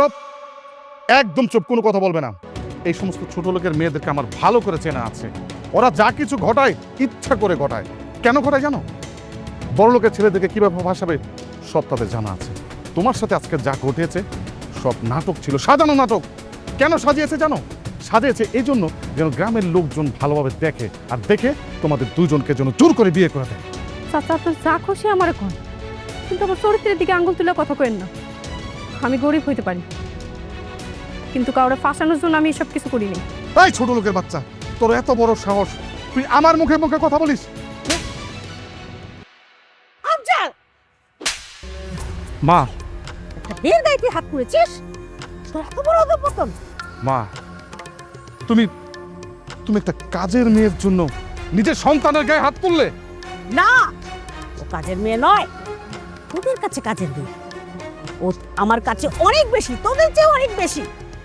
চুপ, একদম চুপ, কোনো কথা বলবে না। এই সমস্ত ছোট লোকের মেয়েদেরকে আমার ভালো করে চেনা আছে। ওরা যা কিছু ঘটায় ইচ্ছা করে ঘটায়। কেন ঘটায় জানো? বড় লোকের ছেলেদেরকে কিভাবে ভাসাবে সব তাদের জানা আছে। তোমার সাথে আজকে যা ঘটেছে সব নাটক ছিল, সাজানো নাটক। কেন সাজিয়েছে জানো? সাজিয়েছে এই জন্য যেন গ্রামের লোকজন ভালোভাবে দেখে, আর দেখে তোমাদের দুজনকে যেন জোর করে বিয়ে করে দেয়। চাচা আপনার যা খুশি আমার এখন, কিন্তু আমার চরিত্রের দিকে আঙ্গুল তুলে কথা কেন না। আমি গরিব হইতে পারি, কিন্তু কাউরে ফাঁসানোর জন্য আমি এসব কিছু করিনি। এই ছোট লোকের বাচ্চা, তোর এত বড় সাহস, তুই আমার মুখে মুখে কথা বলিস? আফজাল, মা, একটা বের গাইতে হাত করেছিস, তোর এত বড় অধঃপতন। মা, তুমি তুমি একটা কাজের মেয়ের জন্য নিজের সন্তানের গায়ে হাত তুললে? না, ও কাজের মেয়ে নয়, তোদের কাছে কাজের মেয়ে। ও আমার কাছে অনেক বেশি, তোদের চেয়ে অনেক বেশি।